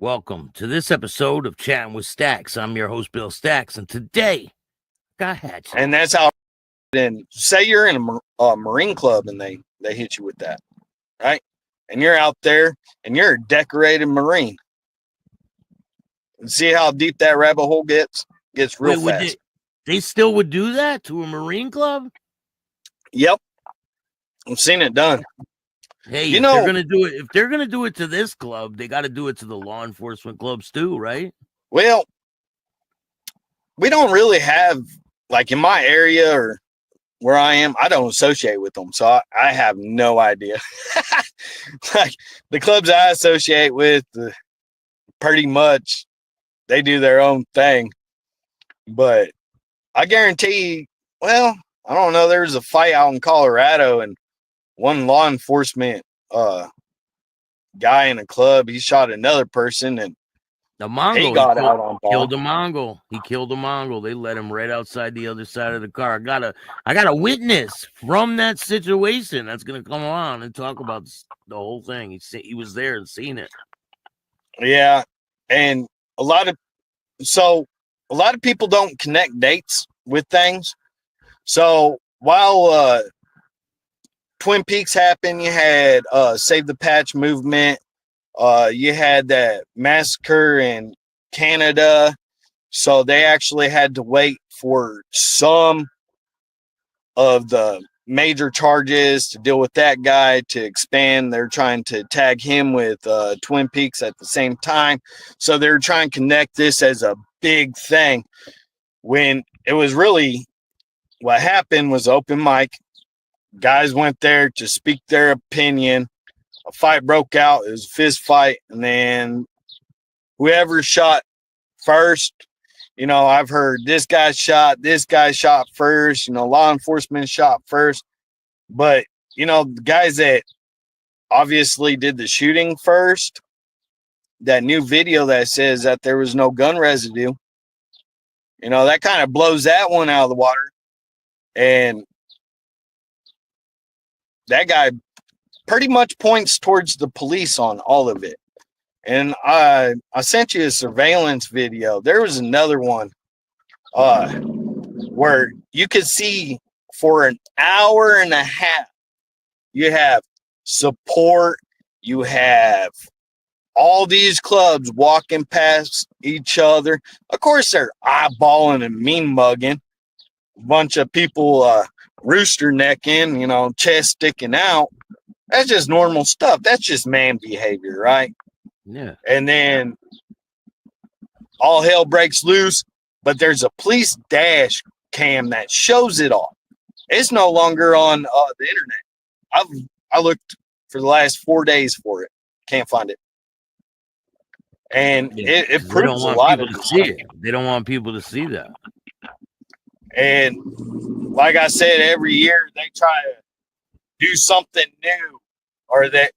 Welcome to this episode of Chatting with Stacks. I'm your host, Bill Stacks, and today got Hatchet. And that's how. Then say you're in a Marine club and they hit you with that, right? And you're out there and you're a decorated Marine. And see how deep that rabbit hole gets real fast. They still would do that to a Marine club? Yep, I've seen it done. Hey, if they're gonna do it, if they're gonna do it to this club, they got to do it to the law enforcement clubs too, right? Well, we don't really have, like in my area or where I am, I don't associate with them, so I have no idea. Like the clubs I associate with, pretty much they do their own thing. But I guarantee, well, I don't know. There was a fight out in Colorado, and one law enforcement guy in a club, he shot another person, and the Mongol he got out on ball. Killed a Mongol. He killed a Mongol. They let him right outside the other side of the car. I got a witness from that situation that's gonna come on and talk about the whole thing. He was there and seen it. Yeah, and a lot of people don't connect dates with things. So while Twin Peaks happened, you had Save the Patch movement. You had that massacre in Canada. So they actually had to wait for some of the major charges to deal with that guy to expand. They're trying to tag him with Twin Peaks at the same time. So they're trying to connect this as a big thing, when it was really what happened was open mic. Guys went there to speak their opinion. A fight broke out. It was a fist fight. And then whoever shot first, I've heard this guy shot first, law enforcement shot first. But, the guys that obviously did the shooting first, that new video that says that there was no gun residue, that kind of blows that one out of the water. And that guy pretty much points towards the police on all of it. And I sent you a surveillance video. There was another one where you could see for an hour and a half, you have support, you have all these clubs walking past each other. Of course, they're eyeballing and mean mugging. A bunch of people rooster necking, chest sticking out. That's just normal stuff. That's just man behavior, right? Yeah. And then all hell breaks loose, but there's a police dash cam that shows it all. It's no longer on the internet. I looked for the last 4 days for it. Can't find it. And it proves a lot of people to see it. They don't want people to see that. And like I said, every year they try to do something new, or that,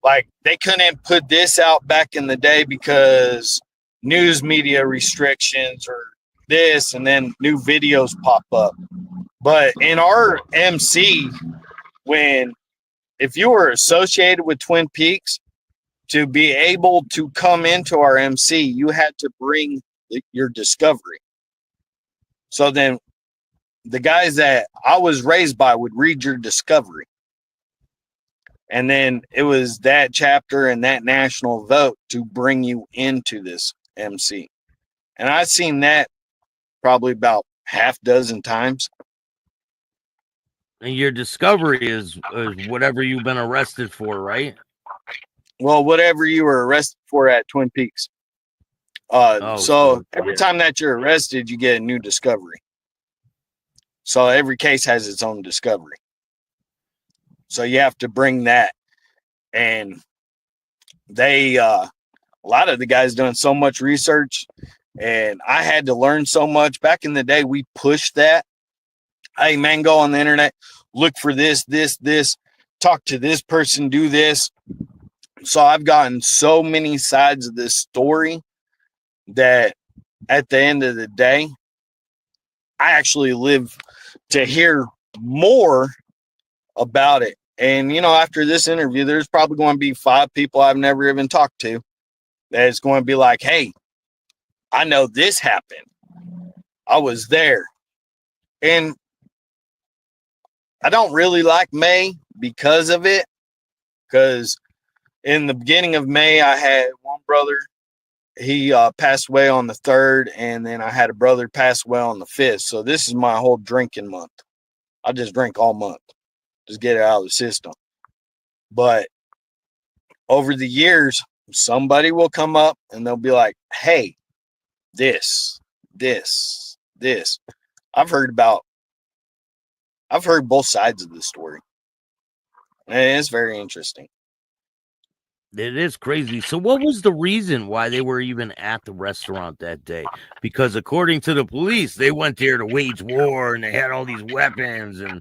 like, they couldn't put this out back in the day because news media restrictions or this, and then new videos pop up. But in our MC, if you were associated with Twin Peaks, to be able to come into our MC, you had to bring your discovery. So then the guys that I was raised by would read your discovery. And then it was that chapter and that national vote to bring you into this MC. And I've seen that probably about half dozen times. And your discovery is whatever you've been arrested for, right? Well, whatever you were arrested for at Twin Peaks. So every time that you're arrested, you get a new discovery. So every case has its own discovery. So you have to bring that. And they, a lot of the guys doing so much research, and I had to learn so much. Back in the day, we pushed that. Hey, man, go on the internet, look for this, talk to this person, do this. So I've gotten so many sides of this story that at the end of the day, I actually live to hear more about it. And, after this interview, there's probably going to be 5 people I've never even talked to that is going to be like, hey, I know this happened. I was there. And I don't really like May because of it. Because in the beginning of May, I had one brother. He passed away on the 3rd, and then I had a brother pass away on the 5th. So this is my whole drinking month. I just drink all month. Just get it out of the system. But over the years, somebody will come up and they'll be like, hey, this. I've heard both sides of the story. And it's very interesting. It is crazy. So what was the reason why they were even at the restaurant that day? Because according to the police, they went there to wage war and they had all these weapons, and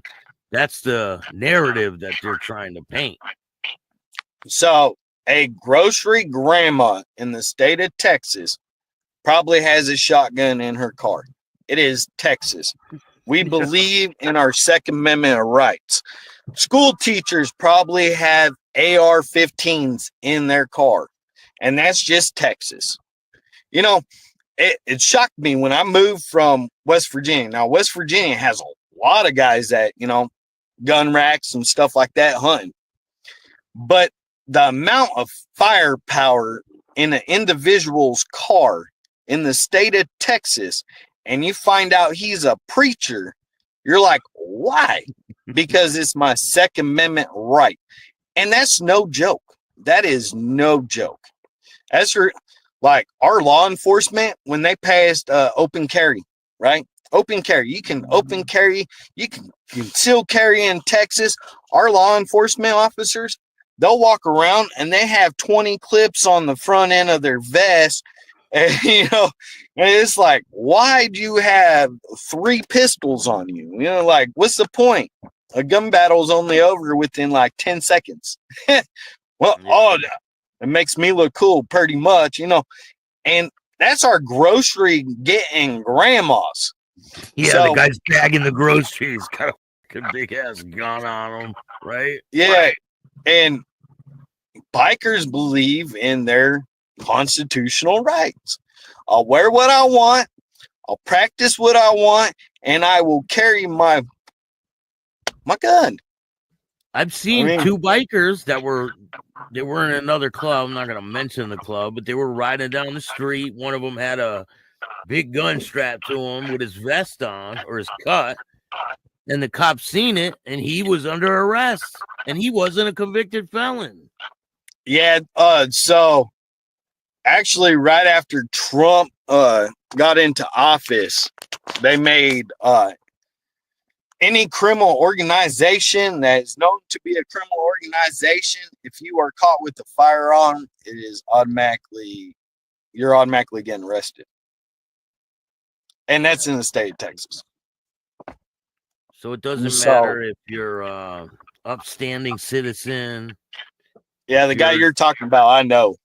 that's the narrative that they're trying to paint. So a grocery grandma in the state of Texas probably has a shotgun in her car. It is Texas. We believe in our Second Amendment rights. School teachers probably have AR-15s in their car, and that's just Texas. You know, it shocked me when I moved from West Virginia. Now, West Virginia has a lot of guys that, gun racks and stuff like that hunting. But the amount of firepower in an individual's car in the state of Texas, and you find out he's a preacher, you're like, why? Because it's my Second Amendment right. And that's no joke. That is no joke. As for like our law enforcement, when they passed open carry, right? Open carry. You can open carry. You can conceal carry in Texas. Our law enforcement officers, they'll walk around and they have 20 clips on the front end of their vest. And, and it's like, why do you have 3 pistols on you? Like, what's the point? A gun battle's only over within like 10 seconds. Well, it makes me look cool pretty much, and that's our grocery getting grandmas. Yeah, so, the guy's bagging the groceries, got a big ass gun on him, right? Yeah, right. And bikers believe in their constitutional rights. I'll wear what I want, I'll practice what I want, and I will carry my gun. I've seen 2 bikers that were in another club. I'm not going to mention the club, but they were riding down the street. One of them had a big gun strapped to him with his vest on or his cut, and the cops seen it, and he was under arrest, and he wasn't a convicted felon. Yeah. So actually, right after Trump got into office, they made any criminal organization that is known to be a criminal organization, if you are caught with a firearm, you're automatically getting arrested. And that's in the state of Texas. So it doesn't matter if you're a upstanding citizen. Yeah, the guy you're talking about, I know.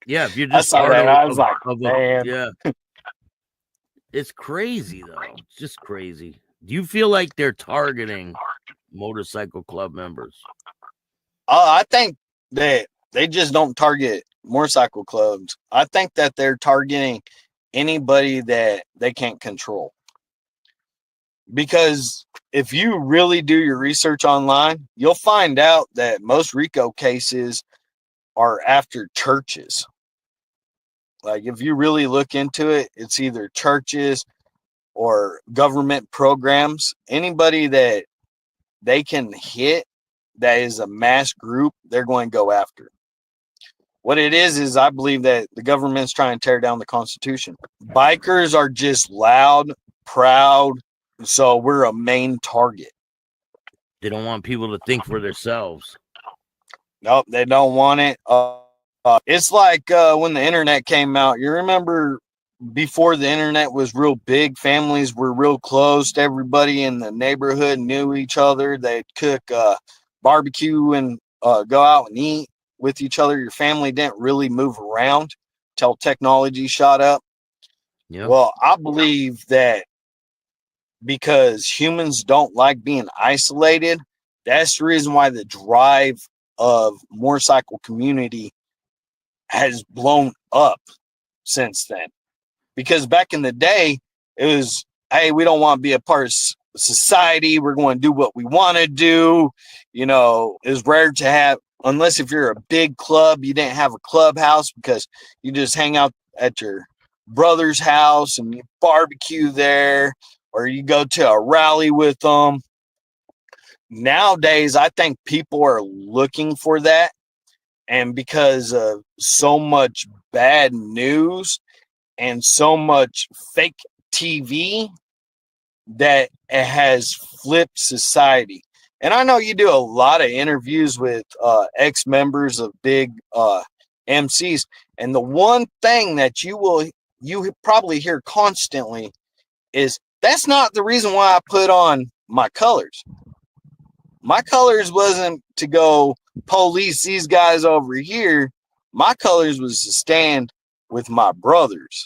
Yeah, if you're just part I was like, man. Yeah. It's crazy, though. It's just crazy. Do you feel like they're targeting motorcycle club members? I think that they just don't target motorcycle clubs. I think that they're targeting anybody that they can't control. Because if you really do your research online, you'll find out that most RICO cases are after churches. Like, if you really look into it, it's either churches or government programs. Anybody that they can hit that is a mass group, they're going to go after. What it is I believe that the government's trying to tear down the Constitution. Bikers are just loud, proud, so we're a main target. They don't want people to think for themselves. Nope, they don't want it. It's like when the internet came out. You remember before the internet was real big, families were real close. Everybody in the neighborhood knew each other. They'd cook barbecue and go out and eat with each other. Your family didn't really move around till technology shot up. Yep. Well, I believe that because humans don't like being isolated, that's the reason why the drive of motorcycle community has blown up since then. Because back in the day, it was, hey, we don't want to be a part of society. We're going to do what we want to do. You know, it's rare to have, unless if you're a big club, you didn't have a clubhouse because you just hang out at your brother's house and you barbecue there, or you go to a rally with them. Nowadays, I think people are looking for that. And because of so much bad news and so much fake TV, that it has flipped society. And I know you do a lot of interviews with ex-members of big MCs. And the one thing that you probably hear constantly is, that's not the reason why I put on my colors. My colors wasn't to go police these guys over here. My colors was to stand with my brothers.